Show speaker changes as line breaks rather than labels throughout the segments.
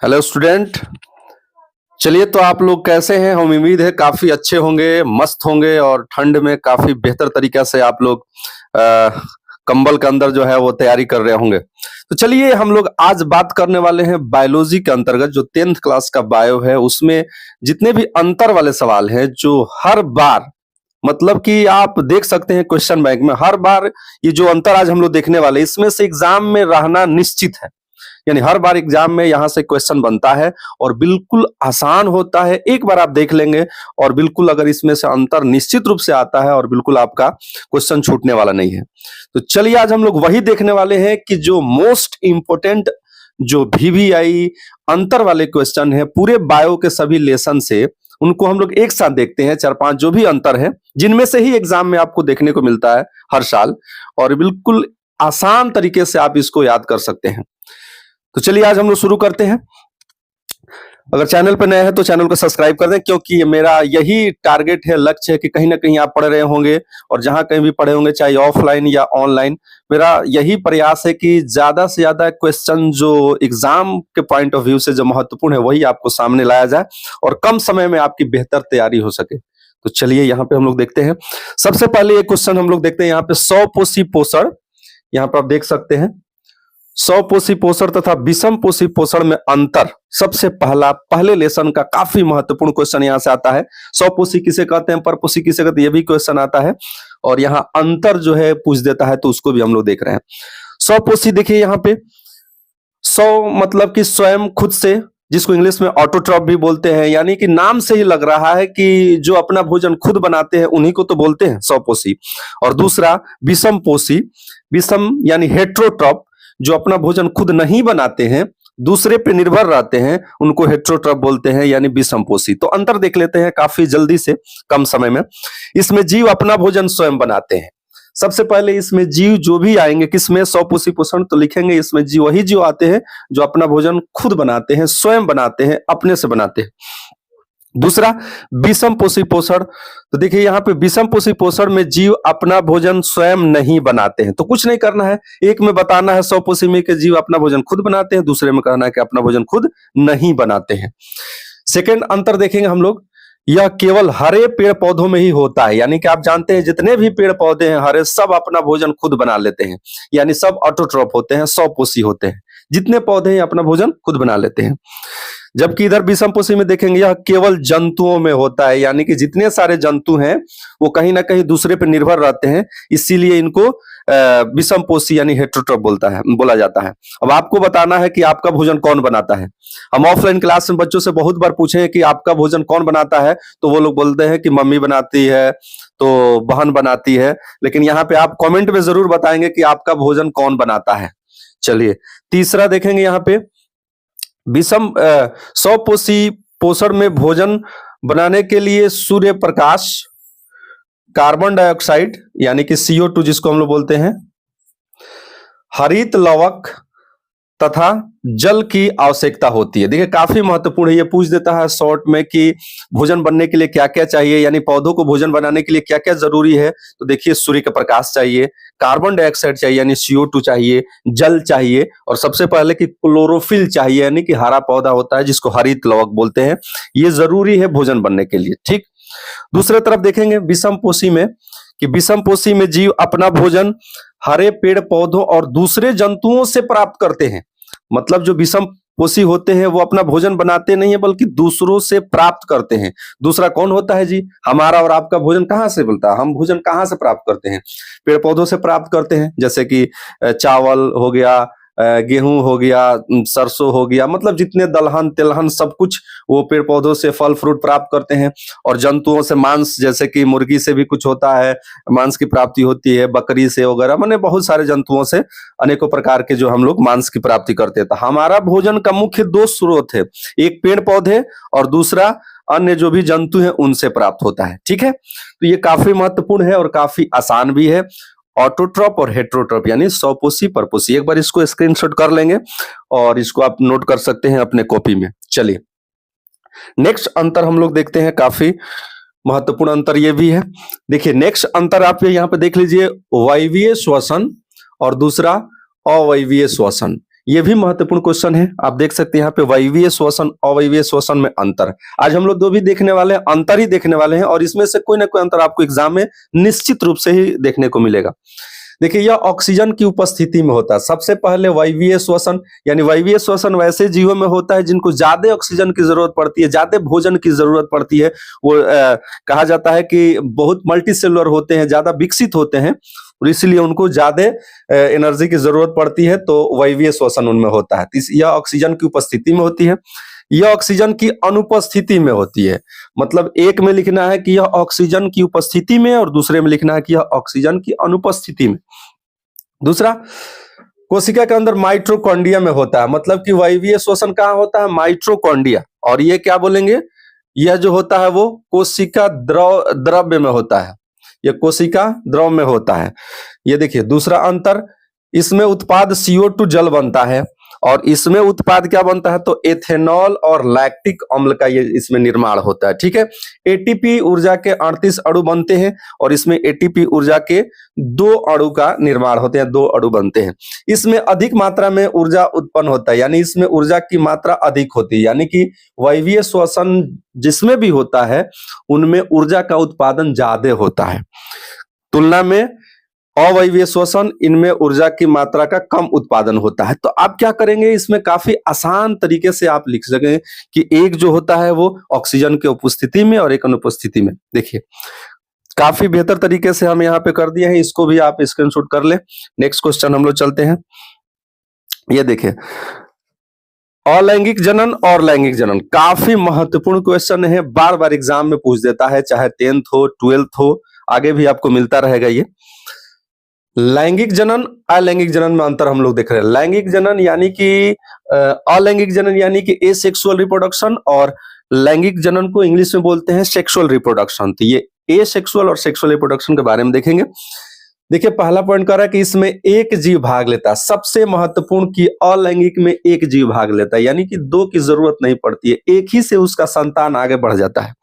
Hello student. चलिए, तो आप लोग कैसे हैं? हम उम्मीद है काफी अच्छे होंगे, मस्त होंगे और ठंड में काफी बेहतर तरीका से आप लोग कंबल के अंदर जो है वो तैयारी कर रहे होंगे। तो चलिए, हम लोग आज बात करने वाले हैं बायोलॉजी के अंतर्गत जो 10th क्लास का बायो है, उसमें जितने भी अंतर वाले सवाल हैं जो हर बार मतलब कि आप देख सकते हैं क्वेश्चन बैंक में हर बार ये जो अंतर आज हम लोग देखने वाले, इसमें से एग्जाम में रहना निश्चित है। यानी हर बार एग्जाम में यहां से क्वेश्चन बनता है और बिल्कुल आसान होता है। एक बार आप देख लेंगे और बिल्कुल अगर इसमें से अंतर निश्चित रूप से आता है और बिल्कुल आपका क्वेश्चन छूटने वाला नहीं है। तो चलिए, आज हम लोग वही देखने वाले हैं कि जो मोस्ट इंपोर्टेंट जो VVI अंतर वाले क्वेश्चन है पूरे बायो के सभी लेसन से, उनको हम लोग एक साथ देखते हैं। 4-5 जो भी अंतर है जिनमें से ही एग्जाम में आपको देखने को मिलता है हर साल, और बिल्कुल आसान तरीके से आप इसको याद कर सकते हैं। तो चलिए, आज हम लोग शुरू करते हैं। अगर चैनल पर नए हैं तो चैनल को सब्सक्राइब कर दें, क्योंकि मेरा यही टारगेट है, लक्ष्य है कि कहीं ना कहीं आप पढ़ रहे होंगे और जहां कहीं भी पढ़े होंगे, चाहे ऑफलाइन या ऑनलाइन, मेरा यही प्रयास है कि ज्यादा से ज्यादा क्वेश्चन जो एग्जाम के पॉइंट ऑफ व्यू से जो महत्वपूर्ण है वही आपको सामने लाया जाए और कम समय में आपकी बेहतर तैयारी हो सके। तो चलिए, यहाँ पे हम लोग देखते हैं। सबसे पहले एक क्वेश्चन हम लोग देखते हैं यहाँ पे, 100 पोषी पोषण। यहाँ पर आप देख सकते हैं 100 पोषी पोषण तथा विषम पोषी पोषण में अंतर। सबसे पहले लेसन का काफी महत्वपूर्ण क्वेश्चन यहां से आता है। 100 पोषी किसे कहते हैं, पर पोषी किसे कहते हैं, यह भी क्वेश्चन आता है और यहाँ अंतर जो है पूछ देता है, तो उसको भी हम लोग देख रहे हैं। 100 पोषी देखिए यहाँ पे, 100 मतलब कि स्वयं खुद से, जिसको इंग्लिश में ऑटोट्रॉप भी बोलते हैं, यानी कि नाम से ही लग रहा है कि जो अपना भोजन खुद बनाते हैं उन्हीं को तो बोलते हैं 100 पोषी। और दूसरा विषम पोषी, विषम यानी हेट्रोट्रॉप, जो अपना भोजन खुद नहीं बनाते हैं, दूसरे पे निर्भर रहते हैं, उनको हेट्रोट्रॉप बोलते हैं, यानी विषमपोषी। तो अंतर देख लेते हैं काफी जल्दी से, कम समय में। इसमें जीव अपना भोजन स्वयं बनाते हैं। सबसे पहले इसमें जीव जो भी आएंगे किसमें, 100 पोषी पोषण, तो लिखेंगे इसमें जीव वही जीव आते हैं जो अपना भोजन खुद बनाते हैं, स्वयं बनाते हैं, अपने से बनाते हैं। दूसरा विषम पोषी पोषण, तो देखिए यहाँ पे विषम पोषी पोषण में जीव अपना भोजन स्वयं नहीं बनाते हैं। तो कुछ नहीं करना है, एक में बताना है 100 पोषी में कि जीव अपना भोजन खुद बनाते हैं, दूसरे में कहना है कि अपना भोजन खुद नहीं बनाते हैं। सेकेंड अंतर देखेंगे हम लोग, यह केवल हरे पेड़ पौधों में ही होता है। यानी कि आप जानते हैं जितने भी पेड़ पौधे हैं हरे, सब अपना भोजन खुद बना लेते हैं, यानी सब ऑटोट्रॉप होते हैं, 100 पोषी होते हैं। जितने पौधे हैं अपना भोजन खुद बना लेते हैं। जबकि इधर विषम पोषी में देखेंगे यह केवल जंतुओं में होता है, यानी कि जितने सारे जंतु हैं वो कहीं ना कहीं दूसरे पर निर्भर रहते हैं, इसीलिए इनको विषम पोषी यानी हेट्रोट्रॉप बोला जाता है। अब आपको बताना है कि आपका भोजन कौन बनाता है। हम ऑफलाइन क्लास में बच्चों से बहुत बार पूछे हैं कि आपका भोजन कौन बनाता है, तो वो लोग बोलते हैं कि मम्मी बनाती है, तो बहन बनाती है। लेकिन यहाँ पे आप कमेंट में जरूर बताएंगे कि आपका भोजन कौन बनाता है। चलिए, तीसरा देखेंगे यहाँ पे, विषम 100 पोषी पोषण में भोजन बनाने के लिए सूर्य प्रकाश, कार्बन डाइऑक्साइड यानी कि CO2 जिसको हम लोग बोलते हैं, हरित लवक तथा जल की आवश्यकता होती है। देखिए काफी महत्वपूर्ण है, ये पूछ देता है शॉर्ट में कि भोजन बनने के लिए क्या क्या चाहिए, यानी पौधों को भोजन बनाने के लिए क्या क्या जरूरी है। तो देखिए सूर्य का प्रकाश चाहिए, कार्बन डाइऑक्साइड चाहिए यानी CO2 चाहिए, जल चाहिए, और सबसे पहले कि क्लोरोफिल चाहिए यानी कि हरा पौधा होता है जिसको हरित लवक बोलते हैं, ये जरूरी है भोजन बनने के लिए। ठीक, दूसरे तरफ देखेंगे विषम पोषी में कि विषम पोषी में जीव अपना भोजन हरे पेड़ पौधों और दूसरे जंतुओं से प्राप्त करते हैं। मतलब जो विषम पोषी होते हैं वो अपना भोजन बनाते नहीं है बल्कि दूसरों से प्राप्त करते हैं। दूसरा कौन होता है जी, हमारा और आपका भोजन कहाँ से मिलता है, हम भोजन कहाँ से प्राप्त करते हैं, पेड़ पौधों से प्राप्त करते हैं। जैसे कि चावल हो गया, गेहूं हो गया, सरसों हो गया, मतलब जितने दलहन तिलहन सब कुछ वो पेड़ पौधों से फल फ्रूट प्राप्त करते हैं। और जंतुओं से मांस, जैसे कि मुर्गी से भी कुछ होता है, मांस की प्राप्ति होती है, बकरी से वगैरह, माने बहुत सारे जंतुओं से अनेकों प्रकार के जो हम लोग मांस की प्राप्ति करते हैं। तो हमारा भोजन का मुख्य दो स्रोत है, एक पेड़ पौधे और दूसरा अन्य जो भी जंतु हैं उनसे प्राप्त होता है। ठीक है, तो ये काफी महत्वपूर्ण है और काफी आसान भी है। ऑटोट्रॉप और हेट्रोट्रॉप यानी 100 पोषी परपोषी, एक बार इसको स्क्रीनशॉट कर लेंगे और इसको आप नोट कर सकते हैं अपने कॉपी में। चलिए, नेक्स्ट अंतर हम लोग देखते हैं, काफी महत्वपूर्ण अंतर ये भी है। देखिए नेक्स्ट अंतर आप यहाँ पे देख लीजिए, वायवीय श्वसन और दूसरा अवायवीय श्वसन। ये भी महत्वपूर्ण क्वेश्चन है। आप देख सकते हैं यहाँ पे वायवीय श्वसन अवायवीय श्वसन में अंतर। आज हम लोग दो भी देखने वाले हैं, अंतर ही देखने वाले हैं और इसमें से कोई ना कोई अंतर आपको एग्जाम में निश्चित रूप से ही देखने को मिलेगा। देखिए यह ऑक्सीजन की उपस्थिति में होता है। सबसे पहले वायवीय श्वसन, यानी वायवीय श्वसन वैसे जीवों में होता है जिनको ज्यादा ऑक्सीजन की जरूरत पड़ती है, ज्यादा भोजन की जरूरत पड़ती है। वो कहा जाता है कि बहुत मल्टीसेलुलर होते हैं, ज्यादा विकसित होते हैं और इसलिए उनको ज्यादा एनर्जी की जरूरत पड़ती है, तो वायवीय श्वसन उनमें होता है। यह ऑक्सीजन की उपस्थिति में होती है। यह ऑक्सीजन की अनुपस्थिति में होती है। मतलब एक में लिखना है कि यह ऑक्सीजन की उपस्थिति में और दूसरे में लिखना है कि यह ऑक्सीजन की अनुपस्थिति में। दूसरा, कोशिका के अंदर माइटोकॉन्ड्रिया में होता है। मतलब कि वायवीय श्वसन कहाँ होता है? माइटोकॉन्ड्रिया। और ये क्या बोलेंगे? यह जो होता है वो कोशिका द्रव्य में होता है। यह कोशिका द्रव में होता है। ये देखिए दूसरा अंतर, इसमें उत्पाद CO2 जल बनता है और इसमें उत्पाद क्या बनता है? तो एथेनॉल और लैक्टिक अम्ल का ये इसमें निर्माण होता है। ठीक है। एटीपी ऊर्जा के 38 अणु बनते हैं और इसमें एटीपी ऊर्जा के 2 अणु का निर्माण होते हैं, 2 अणु बनते हैं। इसमें अधिक मात्रा में ऊर्जा उत्पन्न होता है, यानी इसमें ऊर्जा की मात्रा अधिक होती है। यानी कि वायवीय श्वसन जिसमें भी होता है उनमें ऊर्जा का उत्पादन ज्यादा होता है, तुलना में अवायवीय श्वसन इनमें ऊर्जा की मात्रा का कम उत्पादन होता है। तो आप क्या करेंगे, इसमें काफी आसान तरीके से आप लिख सकें कि एक जो होता है वो ऑक्सीजन की उपस्थिति में और एक अनुपस्थिति में। देखिए काफी बेहतर तरीके से हम यहाँ पे कर दिए हैं, इसको भी आप स्क्रीनशॉट कर ले। नेक्स्ट क्वेश्चन हम लोग चलते हैं। ये देखिए अलैंगिक जनन और लैंगिक जनन काफी महत्वपूर्ण क्वेश्चन है, बार बार एग्जाम में पूछ देता है, चाहे 10th हो 12th हो, आगे भी आपको मिलता रहेगा। ये लैंगिक जनन अलैंगिक जनन में अंतर हम लोग देख रहे हैं। लैंगिक जनन यानी कि अलैंगिक जनन यानी कि एसेक्सुअल रिप्रोडक्शन, और लैंगिक जनन को इंग्लिश में बोलते हैं सेक्सुअल रिप्रोडक्शन। तो ये एसेक्सुअल और सेक्सुअल रिप्रोडक्शन के बारे में देखेंगे। देखिए पहला पॉइंट कह रहा है कि इसमें एक जीव भाग लेता है। सबसे महत्वपूर्ण कि अलैंगिक में एक जीव भाग लेता है, यानी कि 2 की जरूरत नहीं पड़ती है, एक ही से उसका संतान आगे बढ़ जाता है।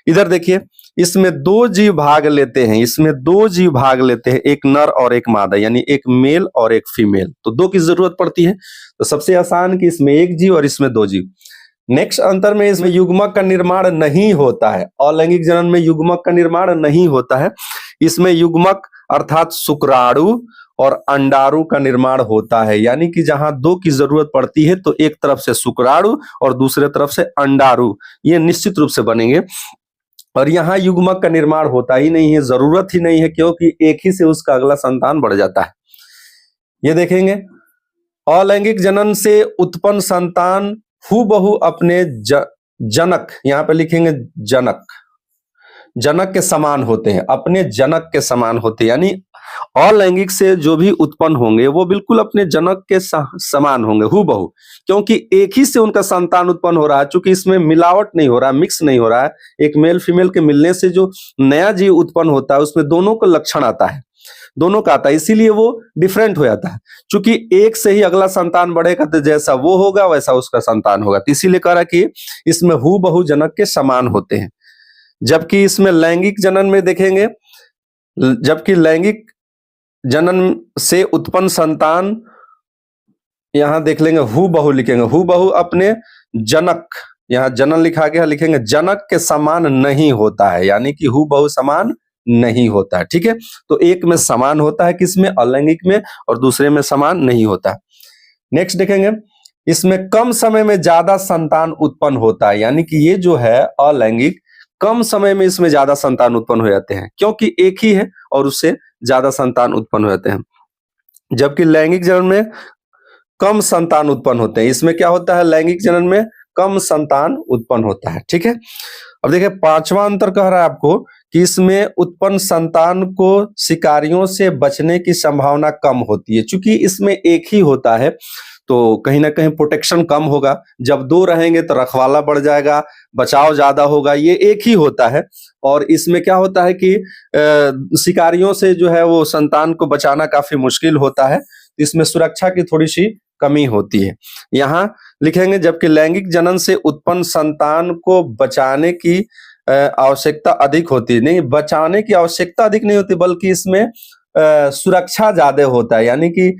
इधर देखिए इसमें 2 जीव भाग लेते हैं, इसमें 2 जीव भाग लेते हैं, एक नर और एक मादा, यानी एक मेल और एक फीमेल। तो 2 की जरूरत पड़ती है। तो सबसे आसान कि इसमें एक जीव और इसमें 2 जीव। नेक्स्ट अंतर में इसमें युग्मक का निर्माण नहीं होता है। अलैंगिक जनन में युग्मक का निर्माण नहीं होता है। इसमें युग्मक अर्थात शुक्राणु और अंडाणु का निर्माण होता है, यानी कि जहां 2 की जरूरत पड़ती है तो एक तरफ से शुक्राणु और दूसरे तरफ से अंडाणु, ये निश्चित रूप से बनेंगे। और यहाँ युग्मक का निर्माण होता ही नहीं है, जरूरत ही नहीं है, क्योंकि एक ही से उसका अगला संतान बढ़ जाता है। ये देखेंगे अलैंगिक जनन से उत्पन्न संतान हूबहू अपने जनक, यहाँ पे लिखेंगे जनक, जनक के समान होते हैं, अपने जनक के समान होते हैं। यानी अलैंगिक से जो भी उत्पन्न होंगे वो बिल्कुल अपने जनक के समान होंगे, हूबहू, क्योंकि एक ही से उनका संतान उत्पन्न हो रहा है। चूंकि इसमें मिलावट नहीं हो रहा है, मिक्स नहीं हो रहा है, एक मेल फीमेल के मिलने से जो नया जीव उत्पन्न होता है उसमें दोनों का लक्षण आता है, दोनों का आता है, इसीलिए वो डिफरेंट हो जाता है। चूंकि एक से ही अगला संतान बढ़ेगा तो जैसा वो होगा वैसा उसका संतान होगा, तो इसीलिए कह रहा कि इसमें हूबहू जनक के समान होते हैं। जबकि इसमें लैंगिक जनन में देखेंगे, जबकि लैंगिक जनन से उत्पन्न संतान, यहां देख लेंगे हूबहू लिखेंगे, हूबहू अपने जनक, यहां जनन लिखा गया, लिखेंगे जनक के समान नहीं होता है, यानी कि हूबहू समान नहीं होता है। ठीक है, तो एक में समान होता है, किसमें? अलैंगिक में, और दूसरे में समान नहीं होता। नेक्स्ट देखेंगे इसमें कम समय में ज्यादा संतान उत्पन्न होता है, यानी कि ये जो है अलैंगिक, कम समय में इसमें ज्यादा संतान उत्पन्न हो जाते हैं, क्योंकि एक ही है और उससे ज्यादा संतान उत्पन्न हो जाते हैं। जबकि लैंगिक जनन में कम संतान उत्पन्न होते हैं। इसमें क्या होता है? लैंगिक जनन में कम संतान उत्पन्न होता है। ठीक है, अब देखिए पांचवा अंतर कह रहा है आपको कि इसमें उत्पन्न संतान को शिकारियों से बचने की संभावना कम होती है। चूंकि इसमें एक ही होता है तो कहीं ना कहीं प्रोटेक्शन कम होगा, जब 2 रहेंगे तो रखवाला बढ़ जाएगा, बचाव ज्यादा होगा, ये एक ही होता है। और इसमें क्या होता है कि शिकारियों से जो है वो संतान को बचाना काफी मुश्किल होता है, इसमें सुरक्षा की थोड़ी सी कमी होती है। यहाँ लिखेंगे जबकि लैंगिक जनन से उत्पन्न संतान को बचाने की आवश्यकता अधिक होती है। नहीं, बचाने की आवश्यकता अधिक नहीं होती, बल्कि इसमें सुरक्षा ज्यादा होता है, यानी कि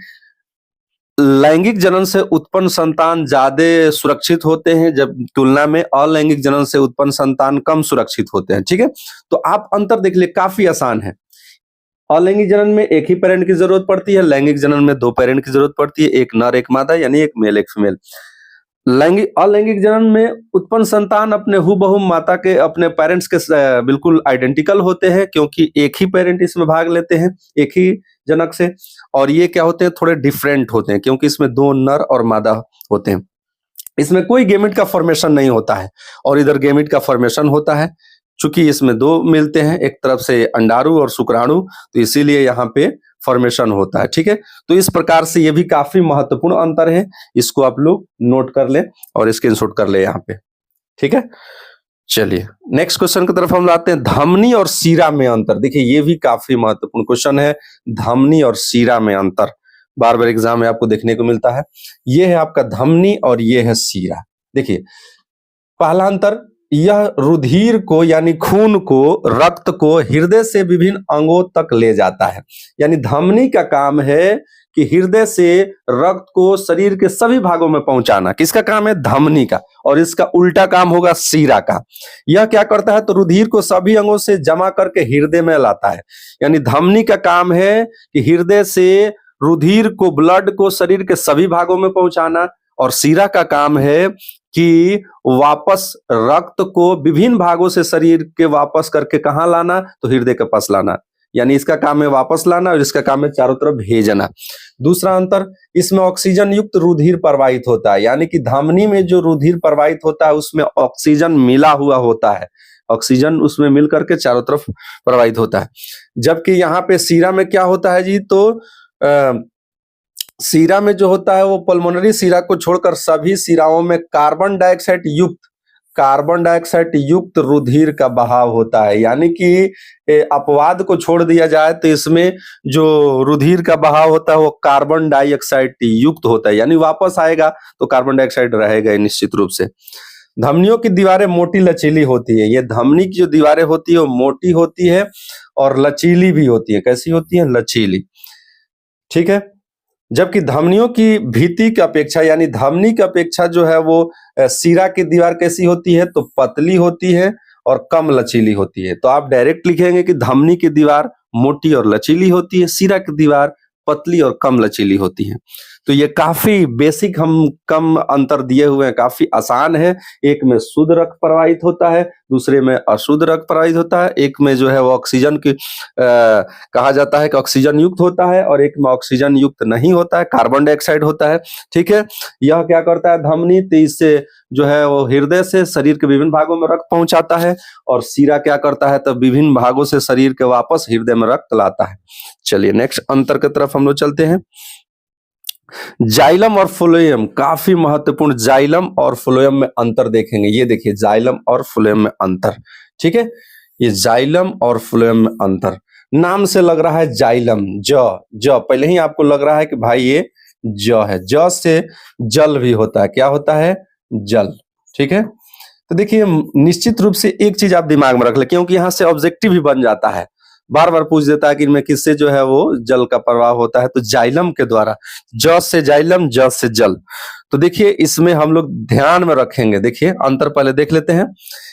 लैंगिक जनन से उत्पन्न संतान ज्यादा सुरक्षित होते हैं जब तुलना में अलैंगिक जनन से उत्पन्न संतान कम सुरक्षित होते हैं। ठीक है, तो आप अंतर देख लिए, काफी आसान है। अलैंगिक जनन में एक ही पेरेंट की जरूरत पड़ती है, लैंगिक जनन में 2 पेरेंट की जरूरत पड़ती है, एक नर एक मादा, यानी एक मेल एक फीमेल। अलैंगिक जनन में उत्पन्न संतान अपने हूबहू माता के अपने पेरेंट्स के बिल्कुल आइडेंटिकल होते हैं, क्योंकि एक ही पेरेंट इसमें भाग लेते हैं, एक ही जनक से। और ये क्या होते हैं, थोड़े डिफरेंट होते हैं, क्योंकि इसमें 2 नर और मादा होते हैं। इसमें कोई गैमेट का फॉर्मेशन नहीं होता है, और इधर गैमेट का फॉर्मेशन होता है। चूंकि इसमें 2 मिलते हैं, एक तरफ से अंडाणु और शुक्राणु, तो इसीलिए यहाँ पे फॉर्मेशन होता है। ठीक है, तो इस प्रकार से ये भी काफी महत्वपूर्ण अंतर है, इसको आप लोग नोट कर ले और स्क्रीनशॉट कर ले यहाँ पे। ठीक है, चलिए नेक्स्ट क्वेश्चन की तरफ हम लाते हैं। धमनी और सीरा में अंतर। देखिए ये भी काफी महत्वपूर्ण क्वेश्चन है, धमनी और सीरा में अंतर बार बार एग्जाम में आपको देखने को मिलता है। ये है आपका धमनी और ये है सीरा। देखिए पहला अंतर, यह रुधिर को यानी खून को, रक्त को हृदय से विभिन्न अंगों तक ले जाता है। यानी धमनी का काम है कि हृदय से रक्त को शरीर के सभी भागों में पहुंचाना। किसका काम है? धमनी का। और इसका उल्टा काम होगा सीरा का। यह क्या करता है? तो रुधिर को सभी अंगों से जमा करके हृदय में लाता है। यानी धमनी का काम है कि हृदय से रुधिर को, ब्लड को शरीर के सभी भागों में पहुंचाना, और सीरा का काम है कि वापस रक्त को विभिन्न भागों से शरीर के वापस करके कहां लाना? तो हृदय के पास लाना। यानी इसका काम है वापस लाना और इसका काम है चारों तरफ भेजना। दूसरा अंतर, इसमें ऑक्सीजन युक्त रुधिर प्रवाहित होता है। यानी कि धमनी में जो रुधिर प्रवाहित होता है उसमें ऑक्सीजन मिला हुआ होता है, ऑक्सीजन उसमें मिल करके चारों तरफ प्रवाहित होता है। जबकि यहाँ पे सीरा में क्या होता है जी? तो सीरा में जो होता है वो पल्मोनरी सीरा को छोड़कर सभी सीराओं में कार्बन डाइऑक्साइड युक्त रुधिर का बहाव होता है। यानी कि अपवाद को छोड़ दिया जाए तो इसमें जो रुधिर का बहाव होता है वो कार्बन डाइऑक्साइड युक्त होता है। यानी वापस आएगा तो कार्बन डाइऑक्साइड रहेगा निश्चित रूप से। धमनियों की दीवारें मोटी लचीली होती है। ये धमनी की जो दीवारें होती है वो मोटी होती है और लचीली भी होती है। कैसी होती है? लचीली। ठीक है, जबकि धमनियों की भित्ति की अपेक्षा, यानी धमनी की अपेक्षा जो है वो सीरा की दीवार कैसी होती है? तो पतली होती है और कम लचीली होती है। तो आप डायरेक्ट लिखेंगे कि धमनी की दीवार मोटी और लचीली होती है, सीरा की दीवार पतली और कम लचीली होती है। तो ये काफी बेसिक हम कम अंतर दिए हुए हैं, काफी आसान है। एक में शुद्ध रक्त प्रवाहित होता है, दूसरे में अशुद्ध रक्त प्रवाहित होता है। एक में जो है वो ऑक्सीजन की कहा जाता है कि ऑक्सीजन युक्त होता है, और एक में ऑक्सीजन युक्त नहीं होता है, कार्बन डाइऑक्साइड होता है। ठीक है, यह क्या करता है धमनी? तो इससे जो है वो हृदय से शरीर के विभिन्न भागों में रक्त पहुंचाता है, और सीरा क्या करता है? तो विभिन्न भागों से शरीर के वापस हृदय में रक्त लाता है। चलिए नेक्स्ट अंतर की तरफ हम लोग चलते हैं। जाइलम और फ्लोएम काफी महत्वपूर्ण, जाइलम और फ्लोएम में अंतर देखेंगे। ये देखिए जाइलम और फ्लोएम में अंतर। ठीक है, ये जाइलम और फ्लोएम में अंतर, नाम से लग रहा है जाइलम, ज पहले ही आपको लग रहा है कि भाई ये ज है। ज से जल भी होता है। क्या होता है? जल। ठीक है, तो देखिए निश्चित रूप से एक चीज आप दिमाग में रख ले, क्योंकि यहां से ऑब्जेक्टिव भी बन जाता है, बार बार पूछ देता है कि इनमें किससे जो है वो जल का प्रवाह होता है? तो जाइलम के द्वारा। ज से जाइलम, ज से जल। तो देखिए इसमें हम लोग ध्यान में रखेंगे। देखिए अंतर पहले देख लेते हैं।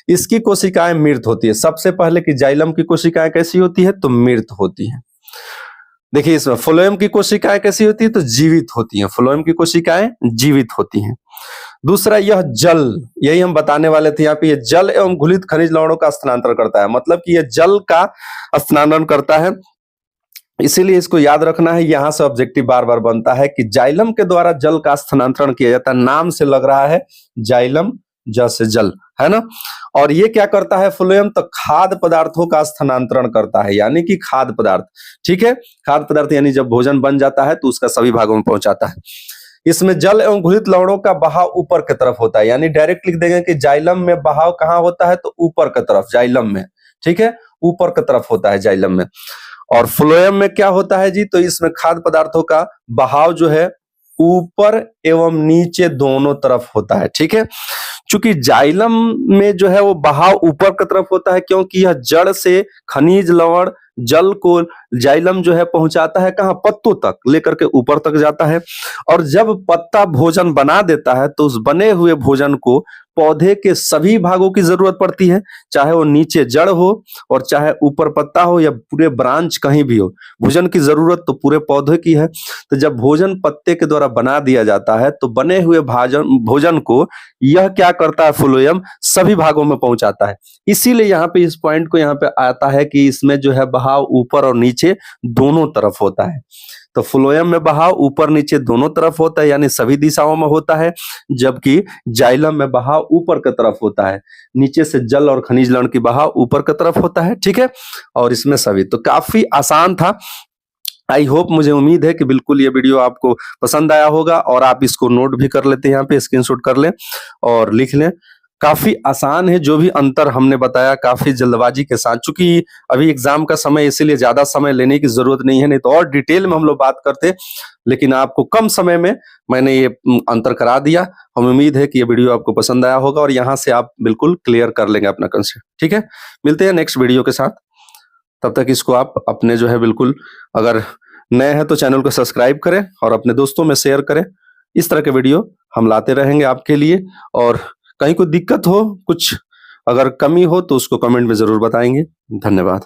इसकी कोशिकाएं मृत होती है। सबसे पहले कि जाइलम की कोशिकाएं कैसी होती है? तो मृत होती है। देखिए इसमें फ्लोएम की कोशिकाएं कैसी होती है? तो जीवित होती हैं। फ्लोएम की कोशिकाएं जीवित होती हैं। दूसरा, यह जल, यही हम बताने वाले थे यहाँ पे, ये जल एवं घुलित खनिज लवणों का स्थानांतरण करता है। मतलब कि यह जल का स्थानांतरण करता है, इसीलिए इसको याद रखना है। यहां से ऑब्जेक्टिव बार बार बनता है कि जाइलम के द्वारा जल का स्थानांतरण किया जाता है। नाम से लग रहा है जाइलम, ज से जल, है ना। और ये क्या करता है फ्लोएम? तो खाद्य पदार्थों का स्थानांतरण करता है, यानी कि खाद्य पदार्थ। ठीक है, खाद्य पदार्थ यानी जब भोजन बन जाता है तो उसका सभी भागों में पहुंचाता है। इसमें जल एवं घुलित लवणों का बहाव ऊपर की तरफ होता है। यानी डायरेक्ट लिख देंगे कि जाइलम में बहाव कहाँ होता है? तो ऊपर की तरफ, जाइलम में। ठीक है, ऊपर की तरफ होता है जाइलम में। और फ्लोएम में क्या होता है जी? तो इसमें खाद्य पदार्थों का बहाव जो है ऊपर एवं नीचे दोनों तरफ होता है। ठीक है, चूंकि जाइलम में जो है वो बहाव ऊपर की तरफ होता है, क्योंकि यह जड़ से खनिज लवण जल को जाइलम जो है पहुंचाता है कहाँ, पत्तों तक, लेकर के ऊपर तक जाता है। और जब पत्ता भोजन बना देता है तो उस बने हुए भोजन को पौधे के सभी भागों की जरूरत पड़ती है, चाहे वो नीचे जड़ हो और चाहे ऊपर पत्ता हो या पूरे ब्रांच कहीं भी हो, भोजन की जरूरत तो पूरे पौधे की है। तो जब भोजन पत्ते के द्वारा बना दिया जाता है तो बने हुए भोजन को यह क्या करता है, फ्लोएम सभी भागों में पहुंचाता है। इसीलिए यहाँ पे इस पॉइंट को यहाँ पे आता है कि इसमें जो है बहाव ऊपर और नीचे दोनों तरफ होता है। तो फ्लोएम में बहाव ऊपर नीचे दोनों तरफ होता है, यानी सभी दिशाओं में होता है, जबकि जाइलम में बहाव ऊपर की तरफ होता है, नीचे से जल और खनिज लवण की बहाव ऊपर की तरफ होता है। ठीक है, और इसमें सभी, तो काफी आसान था। आई होप, मुझे उम्मीद है कि बिल्कुल ये वीडियो आपको पसंद आया होगा और आप इसको नोट भी कर लेते हैं, यहाँ पे स्क्रीनशॉट कर लें और लिख लें। काफी आसान है, जो भी अंतर हमने बताया काफी जल्दबाजी के साथ, चूंकि अभी एग्जाम का समय, इसीलिए ज्यादा समय लेने की जरूरत नहीं है, नहीं तो और डिटेल में हम लोग बात करते, लेकिन आपको कम समय में मैंने ये अंतर करा दिया। हमें उम्मीद है कि ये वीडियो आपको पसंद आया होगा और यहाँ से आप बिल्कुल क्लियर कर लेंगे अपना कंसेप्ट। ठीक है, मिलते हैं नेक्स्ट वीडियो के साथ, तब तक इसको आप अपने जो है बिल्कुल, अगर नए हैं तो चैनल को सब्सक्राइब करें और अपने दोस्तों में शेयर करें। इस तरह के वीडियो हम लाते रहेंगे आपके लिए, और कहीं कोई दिक्कत हो, कुछ अगर कमी हो तो उसको कमेंट में जरूर बताएंगे। धन्यवाद।